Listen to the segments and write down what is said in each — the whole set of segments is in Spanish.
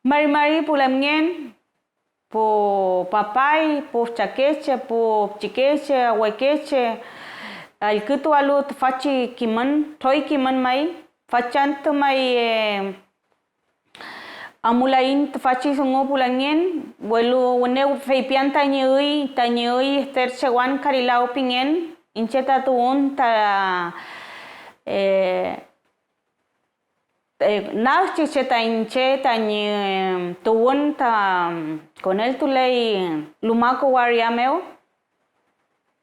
Mari pulamien, po papay, po chaqueche, po chiqueche, ahuequeche, al kutu alu fachi kiman, toy kiman mai, fachant mai amulain fachi sungo pulamien, vuelo une feipian tañui ester chewan karilao pingen, incheta tuun ta Nauchi cheta inche tañi tuun ta con él tu ley lumaco wariameo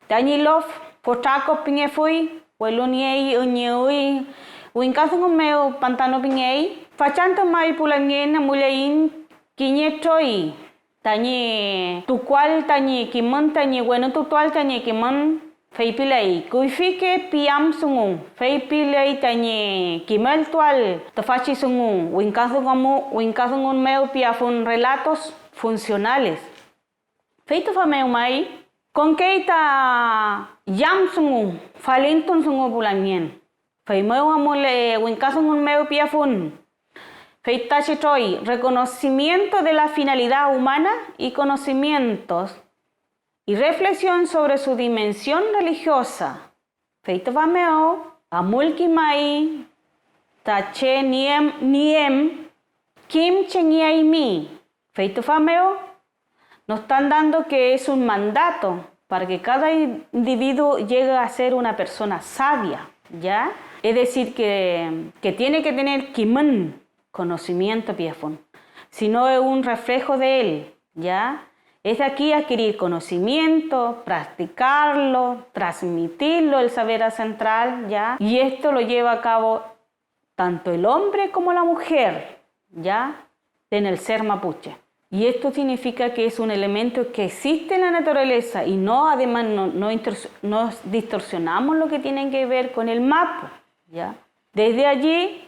tañi lof pochaco pinge fui hueluniei uniui uinkazungo meo pantano pingei fachanto mai pulamien mulein kiñetoi tañi tu cual tañi kimon tañi bueno tu tual tañi kimon Feipilei, kuifike piam sungu, feipilei tañi kimel tual, tafachi sungu, winkazungun meu piafun relatos funcionales. Feito fameu mai, con keita yam sungu, falintun sungu bulamien. Feimeu amule winkazungun meu piafun. Feitachi toi, reconocimiento de la finalidad humana y conocimientos y reflexión sobre su dimensión religiosa. Feito vameo, amulki mai, tache niem, kim mi. Feito vameo, nos están dando que es un mandato para que cada individuo llegue a ser una persona sabia, ¿ya? Es decir, que tiene que tener kiman, conocimiento piafón, si no es un reflejo de él, ¿ya? Es de aquí adquirir conocimiento, practicarlo, transmitirlo, el saber central, ¿ya? Y esto lo lleva a cabo tanto el hombre como la mujer, ¿ya? En el ser mapuche. Y esto significa que es un elemento que existe en la naturaleza y no, además, no distorsionamos lo que tiene que ver con el mapu, ¿ya? Desde allí,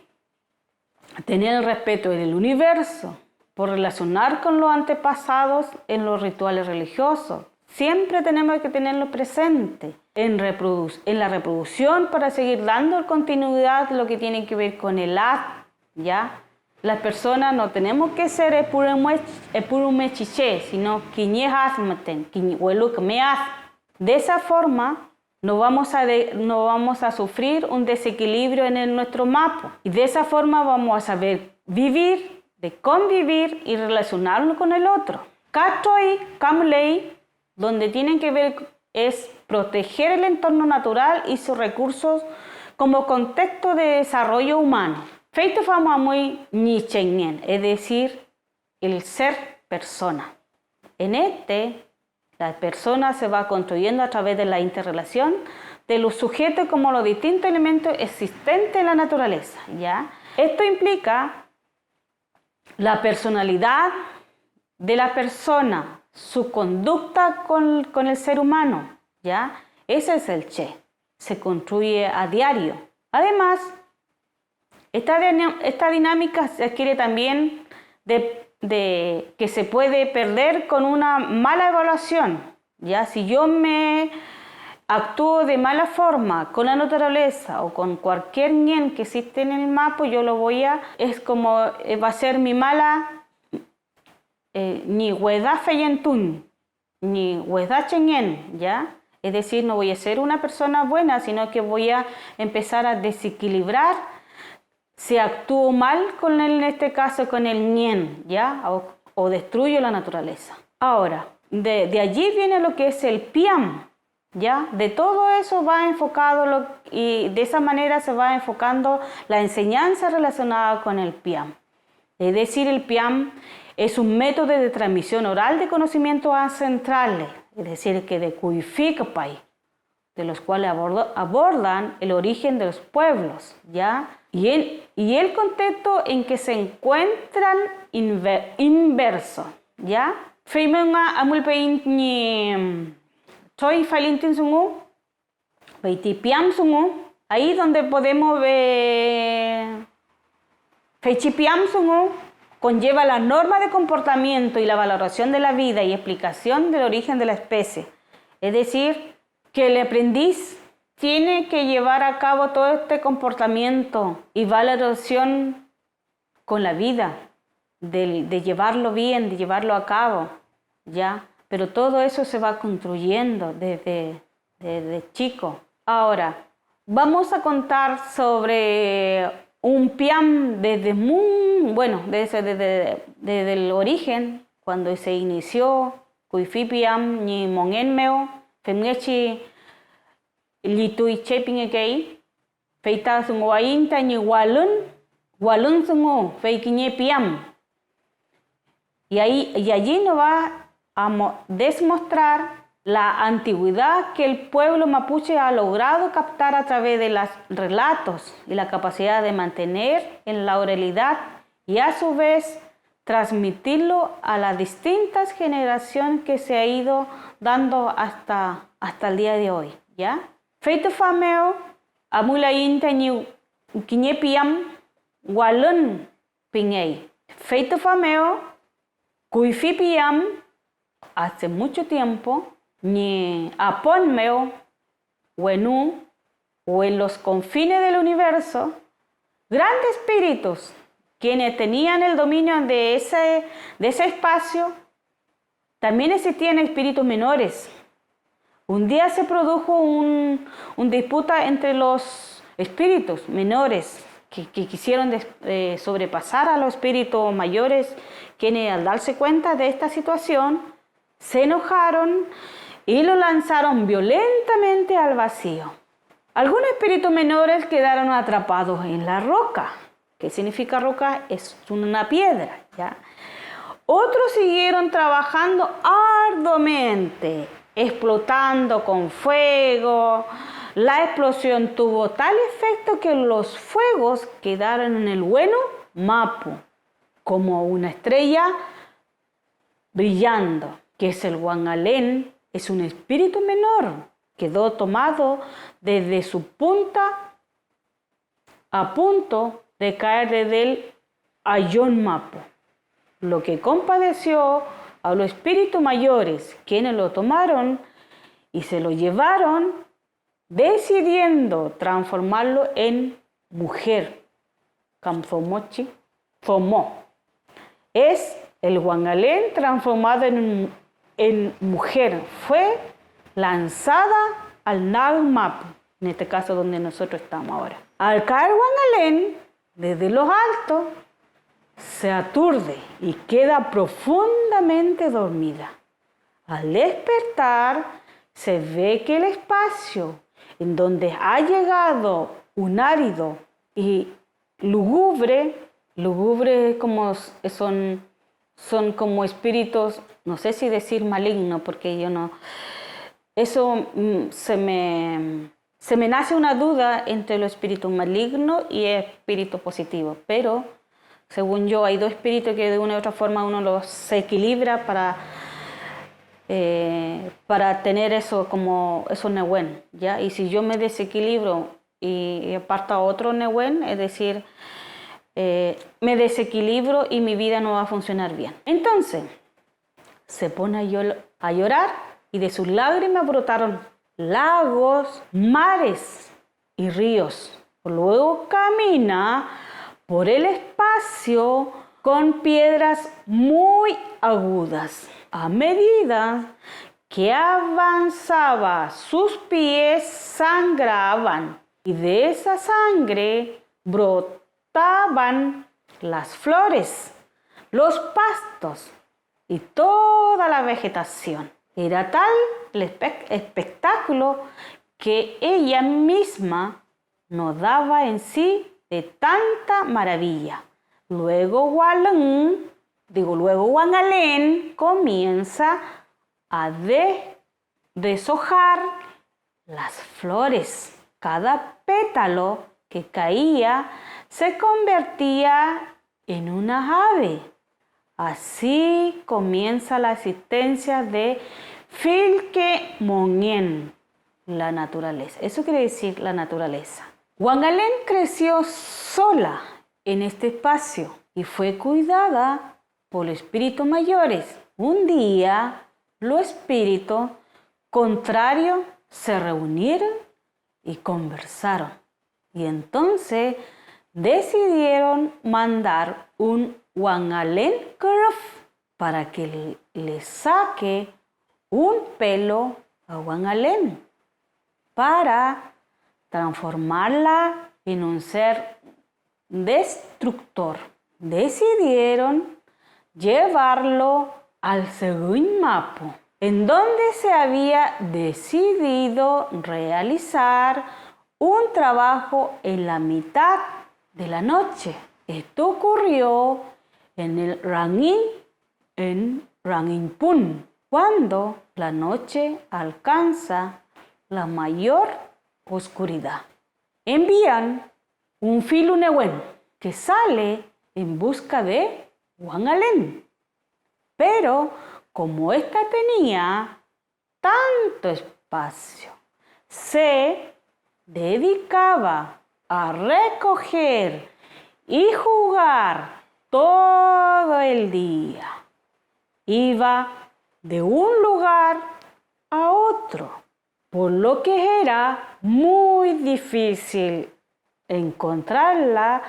tener el respeto del universo, por relacionar con los antepasados en los rituales religiosos. Siempre tenemos que tenerlo presente en la reproducción para seguir dando continuidad lo que tiene que ver con el ad, ¿ya? Las personas no tenemos que ser epurumechiche, sino quiñehazmaten, quiñuelucmeaz. De esa forma no vamos a sufrir un desequilibrio en nuestro mapa y de esa forma vamos a saber vivir, de convivir y relacionarnos con el otro. Katoi, Kamlei, donde tienen que ver es proteger el entorno natural y sus recursos como contexto de desarrollo humano. Feito fama muy nichenien, es decir, el ser persona. En la persona se va construyendo a través de la interrelación de los sujetos como los distintos elementos existentes en la naturaleza, ¿ya? Esto implica la personalidad de la persona, su conducta con el ser humano, ¿ya? Ese es el Che. Se construye a diario. Además, esta dinámica se adquiere también de que se puede perder con una mala evaluación, ¿ya? Si yo me actúo de mala forma con la naturaleza o con cualquier ñen que existe en el mapa, yo lo va a ser mi mala ni hueda feyentun, ni hueda chenyen, ¿ya? Es decir, no voy a ser una persona buena, sino que voy a empezar a desequilibrar si actúo mal en este caso con el ñen, ¿ya? O destruyo la naturaleza. Ahora, de allí viene lo que es el piam, ¿ya? De todo eso va enfocado y de esa manera se va enfocando la enseñanza relacionada con el piam. Es decir, el piam es un método de transmisión oral de conocimientos ancestrales, es decir, que de Cuificapay, de los cuales abordan el origen de los pueblos, ¿ya? Y el contexto en que se encuentran inverso, ¿ya? Feimenga amulpein ni Soy Falintin Sungu, Feitipiam Sungu, ahí donde podemos ver Feichipiam Sungu, conlleva la norma de comportamiento y la valoración de la vida y explicación del origen de la especie. Es decir, que el aprendiz tiene que llevar a cabo todo este comportamiento y valoración con la vida, de llevarlo bien, de llevarlo a cabo, ¿ya? Pero todo eso se va construyendo desde chico. Ahora, vamos a contar sobre un piam desde el origen, cuando se inició, kuifi piam ni mongenmeo, femnechi litui chepingekei, feita sungo ainta ni walun sungo feikiñe piam. Y allí nos va a demostrar la antigüedad que el pueblo mapuche ha logrado captar a través de los relatos y la capacidad de mantener en la oralidad y a su vez transmitirlo a las distintas generaciones que se ha ido dando hasta el día de hoy, ¿ya? Feito fameo amula inta ni kiñe piam walun pingei. Feito fameo kuifi piam hace mucho tiempo ni aponmeo wenu o en los confines del universo, grandes espíritus quienes tenían el dominio de ese espacio. También existían espíritus menores. Un día se produjo una disputa entre los espíritus menores que quisieron sobrepasar a los espíritus mayores, quienes al darse cuenta de esta situación se enojaron y lo lanzaron violentamente al vacío. Algunos espíritus menores quedaron atrapados en la roca. ¿Qué significa roca? Es una piedra, ¿ya? Otros siguieron trabajando arduamente, explotando con fuego. La explosión tuvo tal efecto que los fuegos quedaron en el bueno Mapu, como una estrella brillando, que es el Huangalén, es un espíritu menor, quedó tomado desde su punta a punto de caer desde el Ayón Mapu, lo que compadeció a los espíritus mayores, quienes lo tomaron y se lo llevaron, decidiendo transformarlo en mujer. Kamfomochi, Fomó. Es el Huangalén transformado en mujer. Fue lanzada al Nagan Mapu, en este caso donde nosotros estamos ahora. Al caer Huangalén, desde los altos, se aturde y queda profundamente dormida. Al despertar, se ve que el espacio en donde ha llegado un árido y lúgubre como son como espíritus, no sé si decir maligno, porque yo no, eso se me nace una duda entre los espíritus malignos y espíritus positivos, pero según yo hay dos espíritus que de una u otra forma uno los equilibra para tener eso como eso Nehuen, ¿ya? Y si yo me desequilibro y aparto a otro Nehuen, es decir, me desequilibro y mi vida no va a funcionar bien. Entonces, se pone a llorar y de sus lágrimas brotaron lagos, mares y ríos. Luego camina por el espacio con piedras muy agudas. A medida que avanzaba, sus pies sangraban y de esa sangre brotaban las flores, los pastos y toda la vegetación. Era tal el espectáculo que ella misma nos daba en sí de tanta maravilla. Luego Huangalén comienza a deshojar las flores. Cada pétalo que caía se convertía en una ave. Así comienza la existencia de Filke Monien, la naturaleza. Eso quiere decir la naturaleza. Huangalén creció sola en este espacio y fue cuidada por espíritus mayores. Un día, los espíritus contrarios se reunieron y conversaron. Y entonces decidieron mandar un Huangalen para que le saque un pelo a Huangalen para transformarla en un ser destructor. Decidieron llevarlo al Seguin Mapu, en donde se había decidido realizar un trabajo en la mitad de la noche. Esto ocurrió en el Ranginpun, cuando la noche alcanza la mayor oscuridad. Envían un Filunewen que sale en busca de Huangalen, pero como ésta tenía tanto espacio, se dedicaba a recoger y jugar todo el día. Iba de un lugar a otro, por lo que era muy difícil encontrarla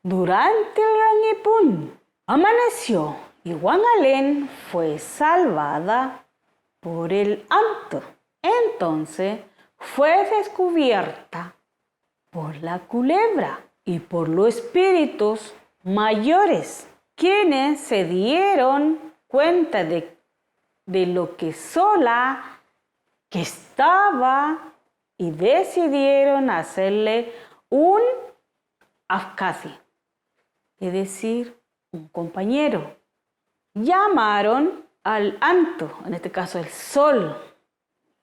durante el Ranginpun. Amaneció y Huangalen fue salvada por el Anto. Entonces fue descubierta por la culebra y por los espíritus mayores, quienes se dieron cuenta de lo que sola que estaba y decidieron hacerle un afkasi, es decir, un compañero. Llamaron al Anto, en este caso el sol,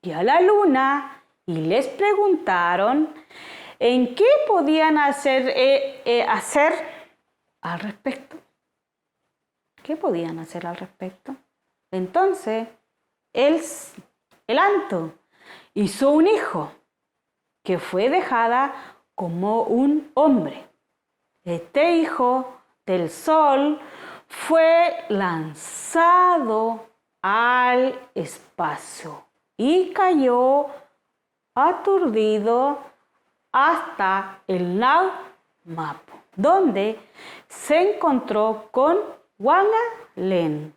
y a la luna, y les preguntaron en qué podían hacer al respecto. ¿Qué podían hacer al respecto? Entonces, el Anto hizo un hijo que fue dejada como un hombre. Este hijo del sol fue lanzado al espacio y cayó aturdido hasta el Nau Mapu, donde se encontró con Huangalen,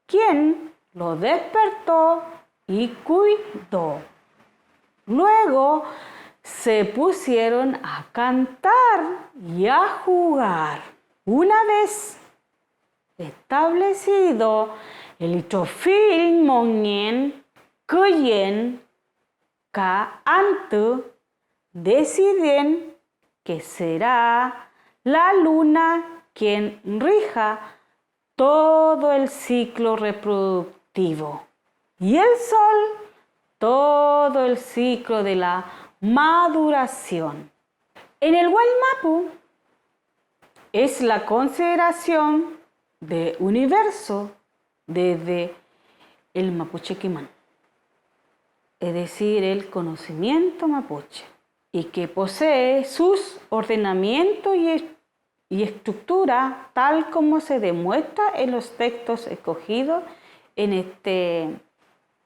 quien lo despertó y cuidó. Luego se pusieron a cantar y a jugar. Una vez establecido el Itofil Monien, Kuyen, Ka Antu, deciden que será la luna quien rija todo el ciclo reproductivo y el sol todo el ciclo de la maduración. En el Waymapu es la consideración de universo desde el Mapuche Quiman, es decir, el conocimiento mapuche, y que posee sus ordenamientos y estructura tal como se demuestra en los textos escogidos en este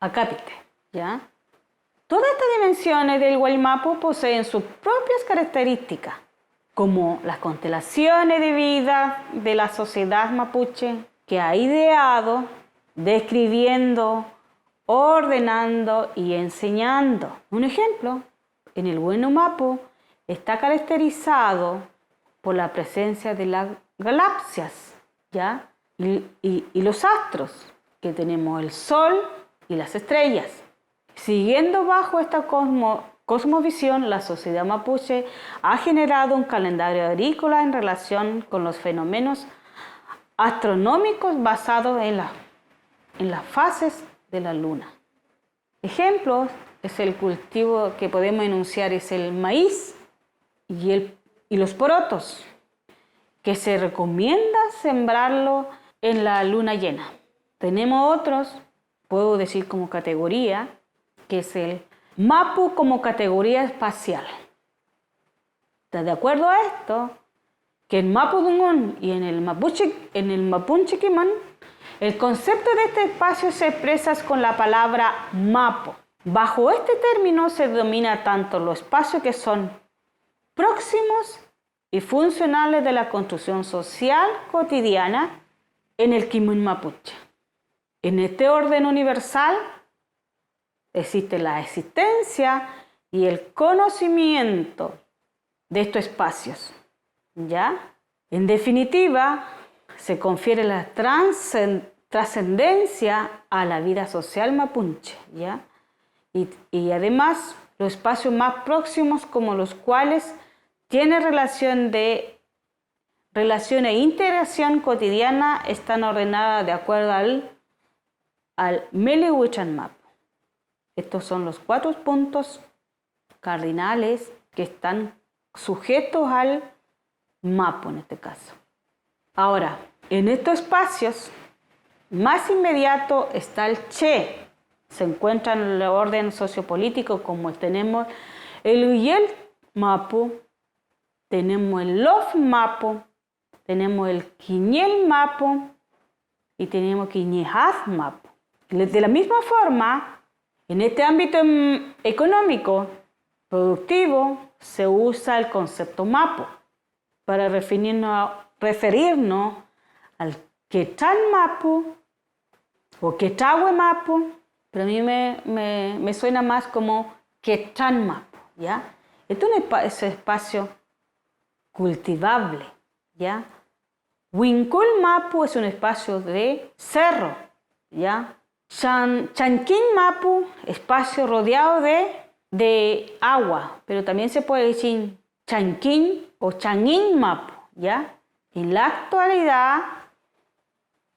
acápite, ¿ya? Todas estas dimensiones del Waymapu poseen sus propias características, como las constelaciones de vida de la sociedad mapuche que ha ideado, describiendo, ordenando y enseñando. Un ejemplo, en el Waymapu está caracterizado por la presencia de las galaxias, ¿ya? Y los astros, que tenemos el Sol y las estrellas. Siguiendo bajo esta cosmovisión, la sociedad mapuche ha generado un calendario agrícola en relación con los fenómenos astronómicos basados en las fases de la luna. Ejemplos es el cultivo que podemos enunciar, es el maíz y los porotos, que se recomienda sembrarlo en la luna llena. Tenemos otros, puedo decir como categoría, que es el Mapu como categoría espacial. ¿Está de acuerdo a esto? Que en Mapudungun y en el Mapuche Quiman, el concepto de este espacio se expresa con la palabra Mapu. Bajo este término se denomina tanto los espacios que son próximos y funcionales de la construcción social cotidiana en el Kimun Mapuche. En este orden universal existe la existencia y el conocimiento de estos espacios, ¿ya? En definitiva, se confiere la trascendencia a la vida social mapuche, ¿ya? Y además, los espacios más próximos como los cuales tiene relación e integración cotidiana están ordenadas de acuerdo al Melihuichan Mapu. Estos son los 4 puntos cardinales que están sujetos al Mapu en este caso. Ahora, en estos espacios más inmediato está el Che. Se encuentra en el orden sociopolítico como tenemos el Uyel Mapu, tenemos el Lof Mapu, tenemos el Quiñel Mapu y tenemos Quiñejaz Mapu. De la misma forma, en este ámbito económico, productivo, se usa el concepto Mapu para referirnos al Quetzal Mapu o Quetzahue Mapu, pero a mí me suena más como Quetzal Mapu, ¿ya? Esto es un espacio cultivable, ¿ya? Huincul Mapu es un espacio de cerro, ¿ya? Chanquín Mapu, espacio rodeado de agua, pero también se puede decir Chanquín o Changuín Mapu, ¿ya? En la actualidad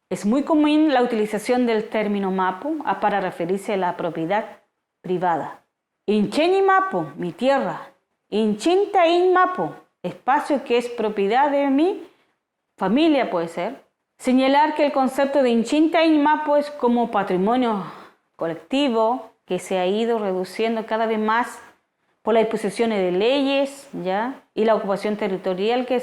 es muy común la utilización del término Mapu para referirse a la propiedad privada. Incheni Mapu, mi tierra. Inchintain Mapu, espacio que es propiedad de mi familia, puede ser. Señalar que el concepto de Inchintain Mapu es como patrimonio colectivo que se ha ido reduciendo cada vez más por las disposiciones de leyes, ¿ya? Y la ocupación territorial que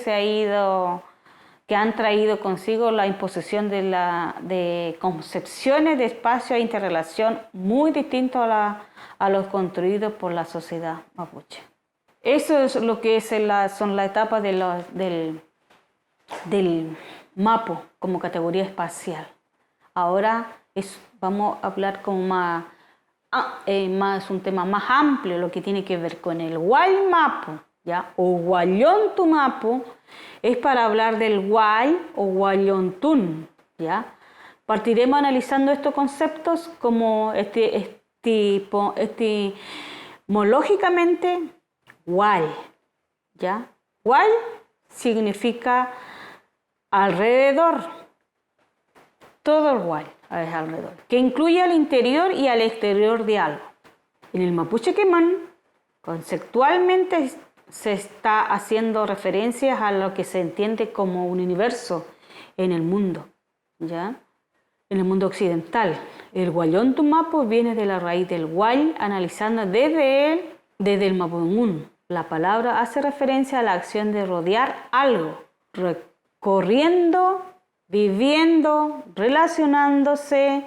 han traído consigo la imposición de concepciones de espacio e interrelación muy distintos a los construidos por la sociedad mapuche. Eso es lo que son las etapas del Mapu como categoría espacial. Ahora vamos a hablar como más un tema más amplio, lo que tiene que ver con el Huay Mapu, ¿ya? O Huayontu Mapu, es para hablar del Huay o Huayontún, ¿ya? Partiremos analizando estos conceptos como etimológicamente Huay, ¿ya? Huay significa alrededor, todo el Huay es alrededor, que incluye al interior y al exterior de algo. En el mapuche quemán, conceptualmente se está haciendo referencias a lo que se entiende como un universo en el mundo, ¿ya? En el mundo occidental. El Huayontu Mapu viene de la raíz del Huay, analizando desde el Mapudungún. La palabra hace referencia a la acción de rodear algo, recorriendo, viviendo, relacionándose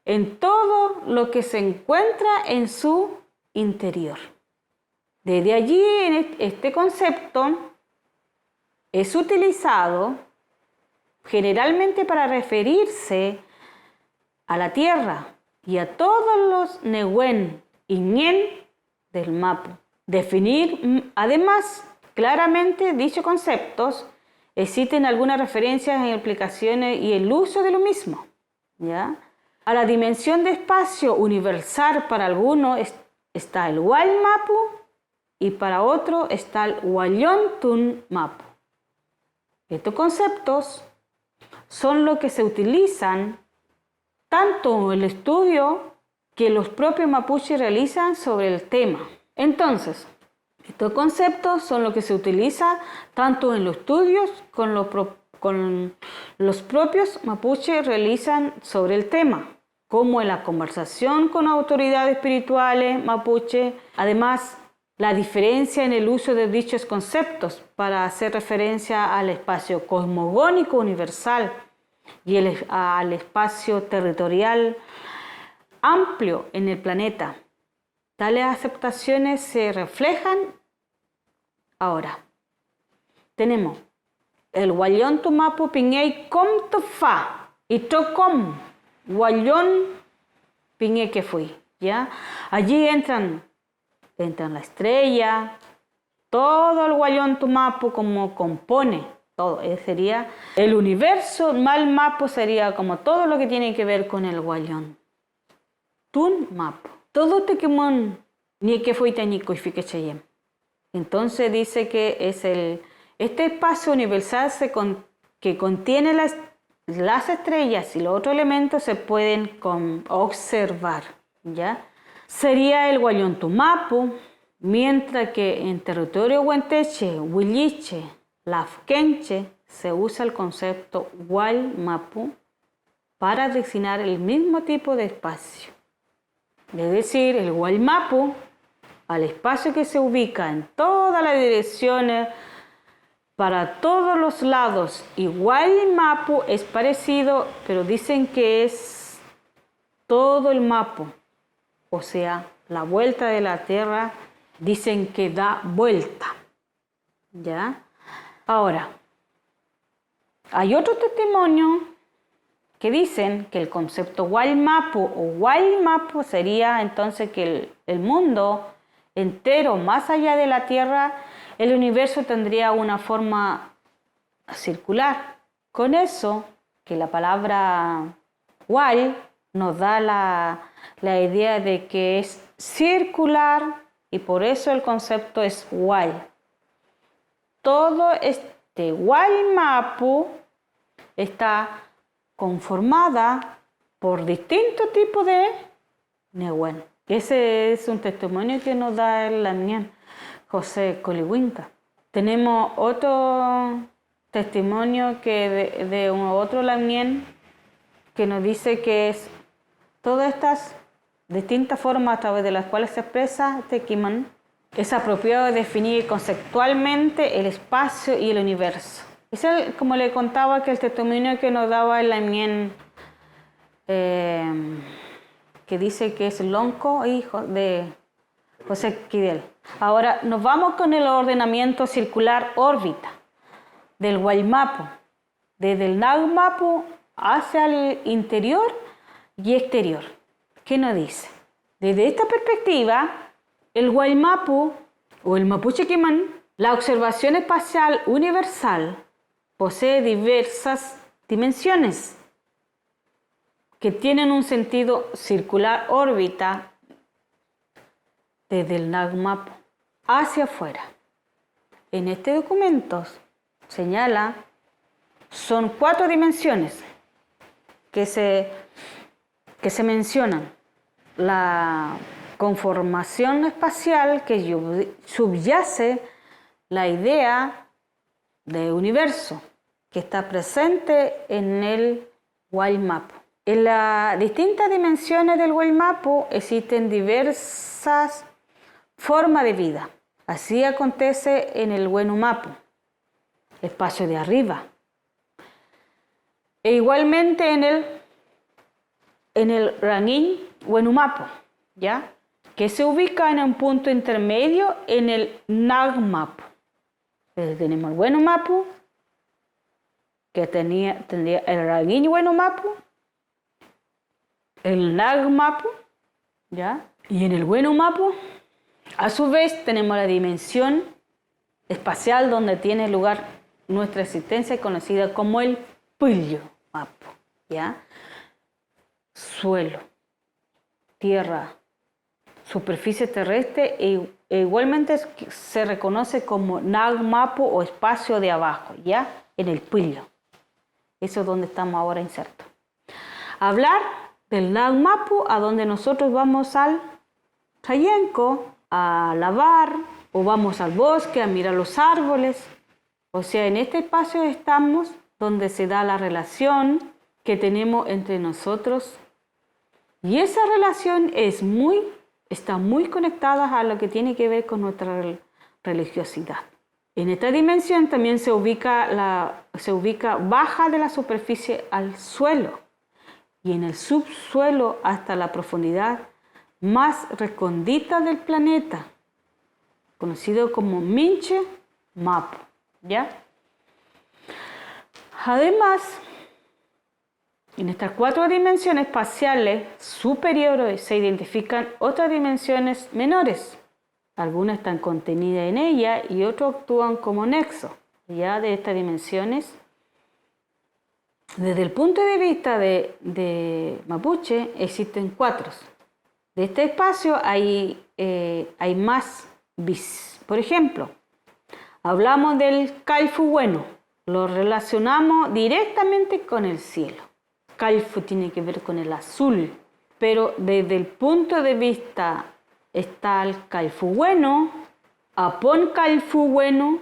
en todo lo que se encuentra en su interior. Desde allí, este concepto es utilizado generalmente para referirse a la tierra y a todos los Nehuen y Ñen del Mapu. Definir, además, claramente dichos conceptos, existen algunas referencias en explicaciones y el uso de lo mismo, ¿ya? A la dimensión de espacio universal para algunos está el Huay Mapu y para otro está el Huayontún Mapu. Estos conceptos son los que se utilizan tanto en el estudio que los propios mapuches realizan sobre el tema. Entonces, estos conceptos son los que se utilizan tanto en los estudios con los propios mapuches realizan sobre el tema, como en la conversación con autoridades espirituales mapuche. Además, la diferencia en el uso de dichos conceptos para hacer referencia al espacio cosmogónico universal y al espacio territorial amplio en el planeta. Tales aceptaciones se reflejan ahora. tenemos el guayón tumapu piñei com tu fa y tocom guayón piñei que fui, ¿ya? Allí entran la estrella, todo el guayón tumapu como compone todo, sería el universo, mal mapu sería como todo lo que tiene que ver con el guayón. Tun mapu. Todo tequimón ni que fui teñico y fique cheyem. Entonces dice que es este espacio universal que contiene las estrellas y los otros elementos se pueden observar, ¿ya? Sería el guayón tumapu, mientras que en territorio huenteche, huilliche, lafkenche, se usa el concepto guaymapu para designar el mismo tipo de espacio. Es decir, el guaymapu, al espacio que se ubica en todas las direcciones, para todos los lados, y guaymapu es parecido, pero dicen que es todo el mapu, o sea, la vuelta de la Tierra, dicen que da vuelta, ¿ya? Ahora, hay otro testimonio que dicen que el concepto guaymapu o guaymapu sería entonces que el mundo entero, más allá de la Tierra, el universo tendría una forma circular. Con eso, que la palabra guay nos da la idea de que es circular y por eso el concepto es guay. Todo este guaymapu está conformada por distintos tipos de nehuen. Ese es un testimonio que nos da el lamien José Colihuinca. Tenemos otro testimonio que de otro lamien que nos dice que es todas estas distintas formas a través de las cuales se expresa Tequiman. Es apropiado definir conceptualmente el espacio y el universo. Es como le contaba, que el testimonio que nos daba el lamien que dice que es Lonco, hijo de José Quidel. Ahora nos vamos con el ordenamiento circular órbita del guaymapu, desde el nagmapu hacia el interior y exterior. ¿Qué nos dice? Desde esta perspectiva, el guaymapu o el mapuche quimán, la observación espacial universal, posee diversas dimensiones que tienen un sentido circular órbita desde el nagmapu hacia afuera. En este documento señala, son 4 dimensiones que se mencionan. La conformación espacial que subyace la idea de universo que está presente en el guaymapu. En las distintas dimensiones del guaymapu existen diversas formas de vida. Así acontece en el Wenumapu, espacio de arriba. E igualmente en el Rangiñ Wenumapu, ¿ya? Que se ubica en un punto intermedio en el Nagmapu. Tenemos el Wenumapu, que tendría el Rangiñ Wenumapu, el Nagmapu, ¿ya? Y en el Wenumapu, a su vez, tenemos la dimensión espacial donde tiene lugar nuestra existencia, conocida como el Pillo Mapu, ¿ya? Suelo, tierra, superficie terrestre e igualmente se reconoce como Nagmapu o espacio de abajo, ¿ya? En el Pillo. Eso es donde estamos ahora insertos. Hablar del Nagmapu, a donde nosotros vamos al Chayenco a lavar o vamos al bosque a mirar los árboles. O sea, en este espacio estamos donde se da la relación que tenemos entre nosotros y esa relación está muy conectada a lo que tiene que ver con nuestra religiosidad. En esta dimensión también se ubica baja de la superficie al suelo y en el subsuelo hasta la profundidad más recóndita del planeta, conocido como Minche Mapu, ¿ya? Además, en estas 4 dimensiones espaciales superiores se identifican otras dimensiones menores. Algunas están contenidas en ella y otras actúan como nexo ya de estas dimensiones. Desde el punto de vista de Mapuche existen 4. De este espacio hay más bis. Por ejemplo, hablamos del Calfu bueno, lo relacionamos directamente con el cielo. Calfu tiene que ver con el azul, pero desde el punto de vista está el Calfu bueno, Apon Calfu bueno,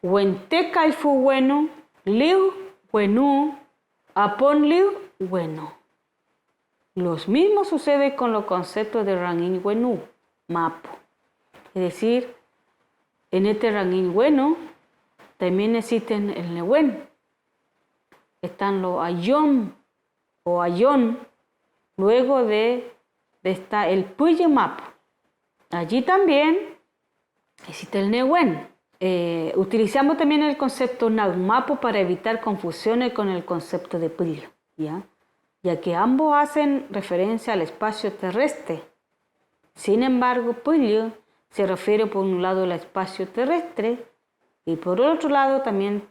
Huente Calfu bueno, Liu Wenu, Apon Liu bueno. Los mismos sucede con los conceptos de Rangin Wenu, Mapo. Es decir, en este Rangin Wenu también existen el Newen. Están los Ayón o Ayón, luego está el Puye Mapo. Allí también existe el Newen. Utilizamos también el concepto Nagmapo para evitar confusiones con el concepto de Puyo, ya que ambos hacen referencia al espacio terrestre. Sin embargo, Puyo se refiere por un lado al espacio terrestre y por otro lado también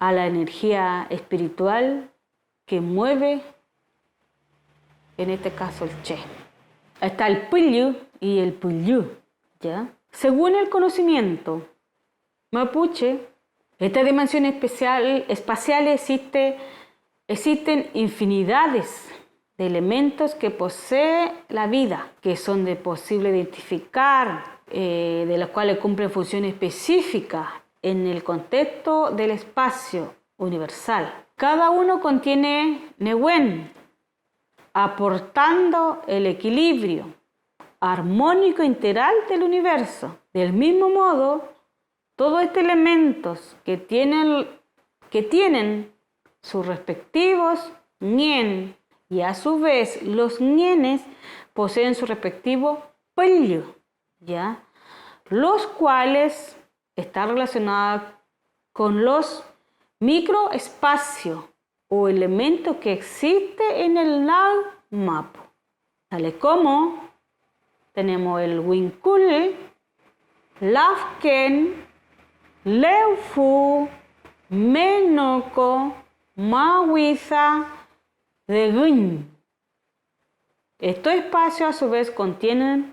a la energía espiritual que mueve, en este caso el Che. Está el Puyo y el Puyu, ¿ya? Según el conocimiento mapuche, esta dimensión espacial existen infinidades de elementos que posee la vida, que son posible identificar, de las cuales cumplen funciones específicas en el contexto del espacio universal. Cada uno contiene Newen, aportando el equilibrio armónico integral del universo. Del mismo modo, todos estos elementos que tienen sus respectivos ñen, y a su vez los ñenes poseen su respectivo pello, ¿ya? Los cuales están relacionados con los microespacios o elementos que existen en el Nagmapo, tales como tenemos el Winkul, Lafken, Leufu, Menoko, Mawiza, Degun. Estos espacios a su vez contienen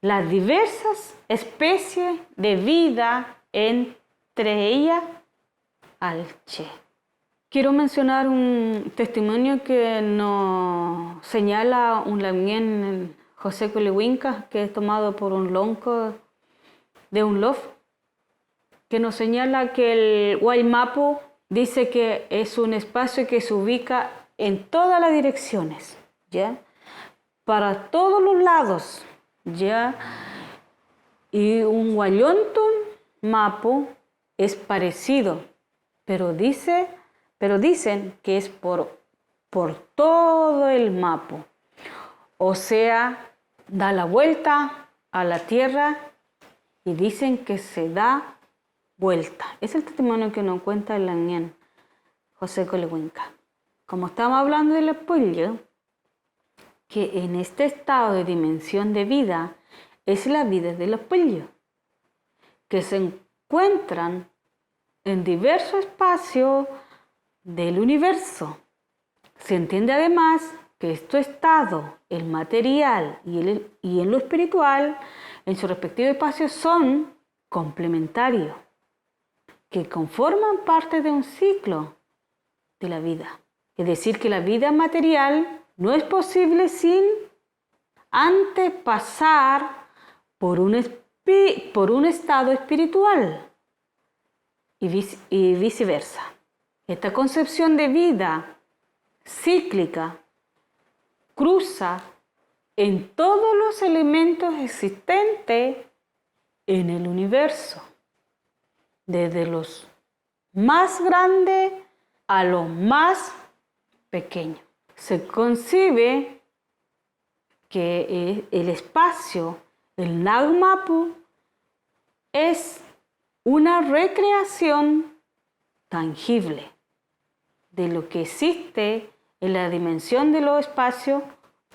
las diversas especies de vida, entre ellas al Che. Quiero mencionar un testimonio que nos señala un lamien José Colewinca, que es tomado por un lonco de un lof, que nos señala que el Guaymapo dice que es un espacio que se ubica en todas las direcciones, ¿ya? Para todos los lados, ¿ya? Y un Guayontun Mapo es parecido, pero dicen que es por todo el Mapo. O sea, da la vuelta a la tierra y dicen que se da vuelta. Es el testimonio que nos cuenta el lamien José Colewinca. Como estamos hablando del apoyo, que en este estado de dimensión de vida es la vida del apoyo, que se encuentran en diversos espacios del universo. Se entiende además que este estado, el material y en lo espiritual, en su respectivo espacio, son complementarios, que conforman parte de un ciclo de la vida. Es decir, que la vida material no es posible sin antes pasar por un estado espiritual y viceversa. Esta concepción de vida cíclica cruza en todos los elementos existentes en el universo, desde los más grandes a los más pequeños. Se concibe que el espacio, el Nagmapo, es una recreación tangible de lo que existe en la dimensión de los espacios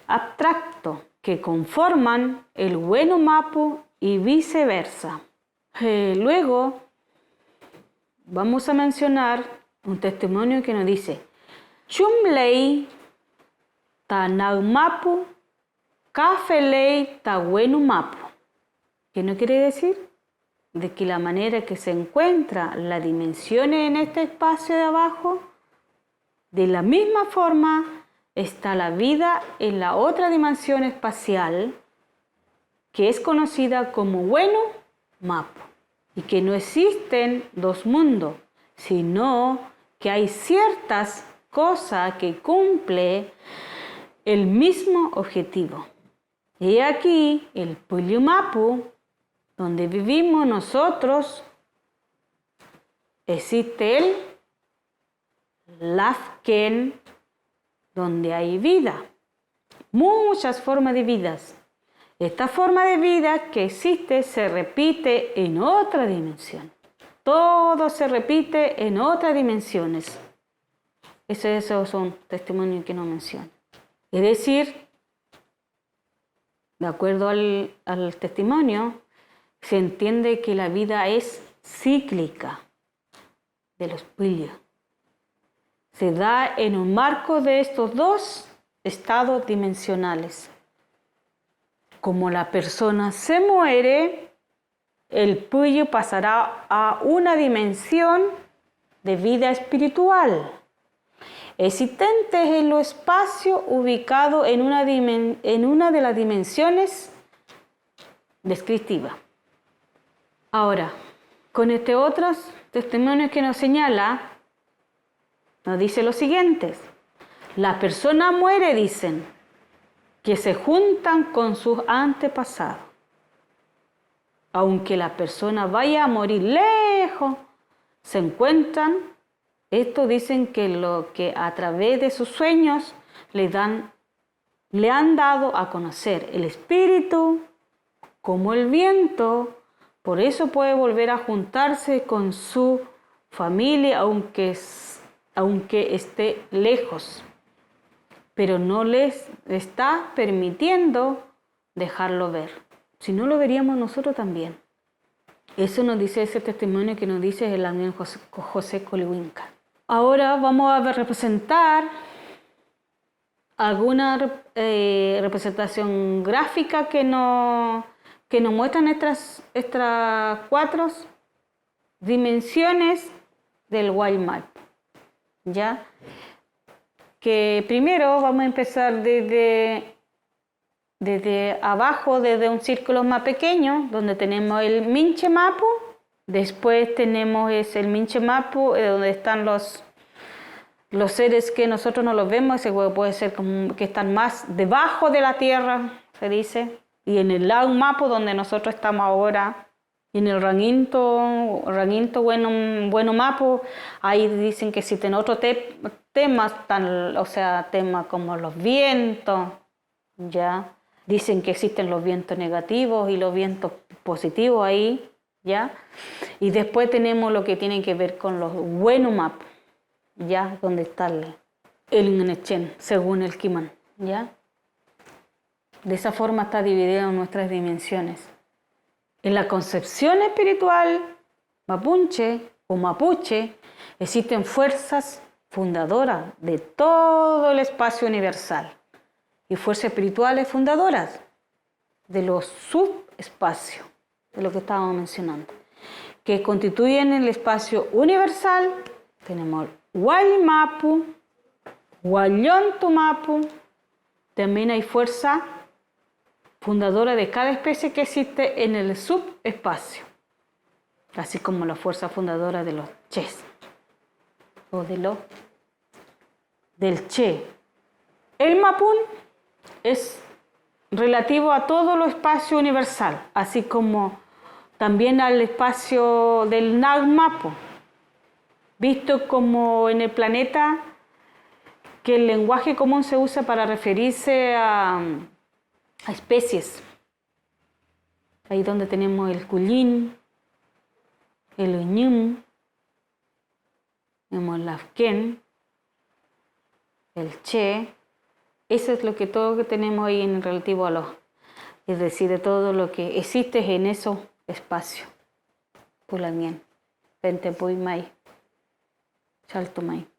abstractos que conforman el Wenu Mapu y viceversa. Luego vamos a mencionar un testimonio que nos dice: Chumlei ta Naumapu, Kafelei ta Wenu Mapu. ¿Qué no quiere decir? De que la manera que se encuentra las dimensiones en este espacio de abajo, de la misma forma está la vida en la otra dimensión espacial que es conocida como Wenu Mapu, y que no existen dos mundos, sino que hay ciertas cosas que cumplen el mismo objetivo. Y aquí el Pulyu Mapu, donde vivimos nosotros, existe el Lafken, donde hay vida, muchas formas de vidas. Esta forma de vida que existe se repite en otra dimensión. Todo se repite en otras dimensiones. Esos son testimonios que no menciono. Es decir, de acuerdo al testimonio, se entiende que la vida es cíclica de los Pulyu. Se da en un marco de estos dos estados dimensionales. Como la persona se muere, el Pulyu pasará a una dimensión de vida espiritual, existente en los espacios ubicado en una de las dimensiones descriptivas. Ahora, con este otro testimonio que nos señala, nos dice lo siguiente: la persona muere, dicen, que se juntan con sus antepasados. Aunque la persona vaya a morir lejos, se encuentran. Esto dicen que lo que a través de sus sueños le han dado a conocer el espíritu como el viento. Por eso puede volver a juntarse con su familia aunque esté lejos, pero no les está permitiendo dejarlo ver. Si no, lo veríamos nosotros también. Eso nos dice ese testimonio que nos dice el ángel José Coliwinca. Ahora vamos a representar alguna representación gráfica que nos muestran estas 4 dimensiones del Wild Map. ¿Ya? Que primero vamos a empezar desde abajo, desde un círculo más pequeño, donde tenemos el Minche Mapu. Después tenemos el Minche Mapu, donde están los seres que nosotros no los vemos. Ese puede ser como que están más debajo de la tierra, se dice. Y en el Lau Mapu, donde nosotros estamos ahora, y en el Ranginto Bueno Mapu, ahí dicen que existen otros temas, temas como los vientos, ¿ya? Dicen que existen los vientos negativos y los vientos positivos ahí, ¿ya? Y después tenemos lo que tiene que ver con los Wenu Mapu, ¿ya? Donde está el Ngechen, según el Kiman, ¿ya? De esa forma está dividido en nuestras dimensiones. En la concepción espiritual mapuche o mapuche existen fuerzas fundadoras de todo el espacio universal y fuerzas espirituales fundadoras de los subespacios, de lo que estábamos mencionando, que constituyen el espacio universal. Tenemos Wali Mapu, Wallontu Mapu, también hay fuerza fundadora de cada especie que existe en el subespacio, así como la fuerza fundadora de los Ches o del Che. El Mapún es relativo a todo el espacio universal, así como también al espacio del Nagmapu, visto como en el planeta que el lenguaje común se usa para referirse a especies. Ahí donde tenemos el Kullin, el Uñum, tenemos el Afken, el che. Eso es lo que todo que tenemos ahí en relativo a los, es decir, de todo lo que existe en esos espacios. Pulamien, Pentepui Mai, Chaltumai.